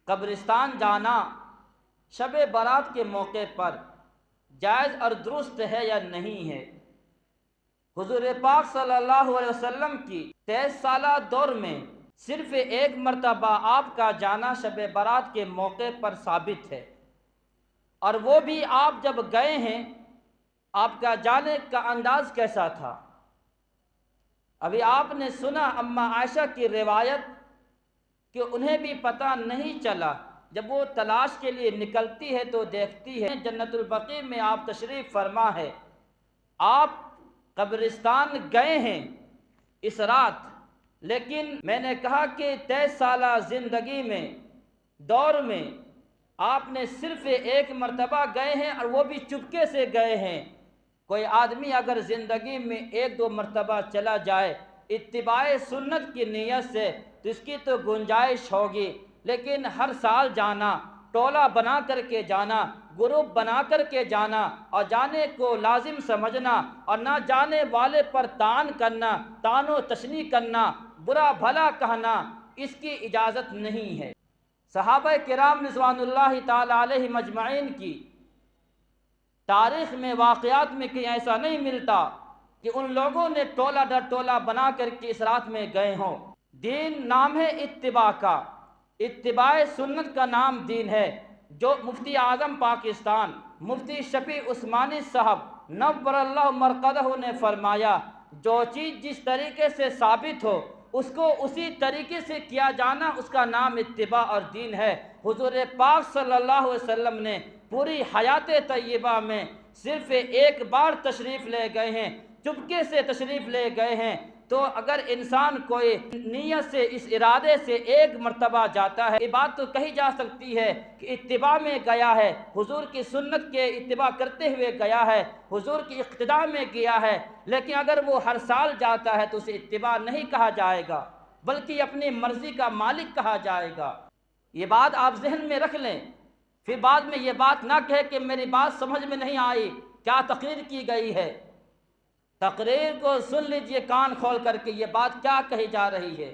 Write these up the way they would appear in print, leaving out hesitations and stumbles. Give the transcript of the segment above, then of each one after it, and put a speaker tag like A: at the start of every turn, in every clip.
A: قبرستان جانا شب برات کے موقع پر جائز اور درست ہے یا نہیں ہے؟ حضور پاک صلی اللہ علیہ وسلم کی 23 سالہ دور میں صرف ایک مرتبہ آپ کا جانا شب برات کے موقع پر ثابت ہے، اور وہ بھی آپ جب گئے ہیں آپ کا جانے کا انداز کیسا تھا؟ ابھی آپ نے سنا اماں عائشہ کی روایت کہ انہیں بھی پتہ نہیں چلا، جب وہ تلاش کے لیے نکلتی ہے تو دیکھتی ہے جنت البقیع میں آپ تشریف فرما ہے، آپ قبرستان گئے ہیں اس رات، لیکن میں نے کہا کہ 23 سالہ زندگی میں دور میں آپ نے صرف ایک مرتبہ گئے ہیں، اور وہ بھی چپکے سے گئے ہیں۔ کوئی آدمی اگر زندگی میں ایک دو مرتبہ چلا جائے اتباع سنت کی نیت سے تو اس کی تو گنجائش ہوگی، لیکن ہر سال جانا، ٹولہ بنا کر کے جانا، گروپ بنا کر کے جانا اور جانے کو لازم سمجھنا اور نہ جانے والے پر طعن کرنا، طعن و تشنیع کرنا، برا بھلا کہنا، اس کی اجازت نہیں ہے۔ صحابہ کرام رضوان اللہ تعالی علیہ مجمعین کی تاریخ میں واقعات میں کہیں ایسا نہیں ملتا کہ ان لوگوں نے ٹولہ در ٹولہ بنا کر کے اس رات میں گئے ہوں۔ دین نام ہے اتباع کا، اتباع سنت کا نام دین ہے۔ جو مفتی اعظم پاکستان مفتی شفیع عثمانی صاحب نور اللہ مرقدہ نے فرمایا، جو چیز جس طریقے سے ثابت ہو اس کو اسی طریقے سے کیا جانا، اس کا نام اتباع اور دین ہے۔ حضور پاک صلی اللہ علیہ وسلم نے پوری حیات طیبہ میں صرف ایک بار تشریف لے گئے ہیں، چپکے سے تشریف لے گئے ہیں، تو اگر انسان کوئی نیت سے اس ارادے سے ایک مرتبہ جاتا ہے، یہ بات تو کہی جا سکتی ہے کہ اتباع میں گیا ہے، حضور کی سنت کے اتباع کرتے ہوئے گیا ہے، حضور کی اقتداء میں گیا ہے، لیکن اگر وہ ہر سال جاتا ہے تو اسے اتباع نہیں کہا جائے گا، بلکہ اپنی مرضی کا مالک کہا جائے گا۔ یہ بات آپ ذہن میں رکھ لیں، پھر بعد میں یہ بات نہ کہے کہ میری بات سمجھ میں نہیں آئی، کیا تقریر کی گئی ہے۔ تقریر کو سن لیجئے کان کھول کر کے، یہ بات کیا کہی جا رہی ہے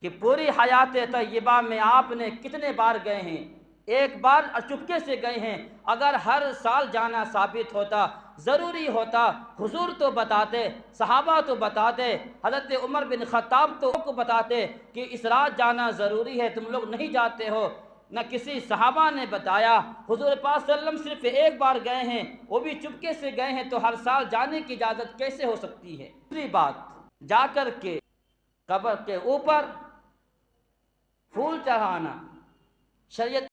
A: کہ پوری حیات طیبہ میں آپ نے کتنے بار گئے ہیں؟ ایک بار چپکے سے گئے ہیں۔ اگر ہر سال جانا ثابت ہوتا، ضروری ہوتا، حضور تو بتاتے، صحابہ تو بتاتے، حضرت عمر بن خطاب تو کو بتاتے کہ اس رات جانا ضروری ہے، تم لوگ نہیں جاتے ہو۔ نہ کسی صحابہ نے بتایا، حضور پاک صلی اللہ علیہ وسلم صرف ایک بار گئے ہیں، وہ بھی چپکے سے گئے ہیں، تو ہر سال جانے کی اجازت کیسے ہو سکتی ہے؟ دوسری بات، جا کر کے قبر کے اوپر پھول چڑھانا شریعت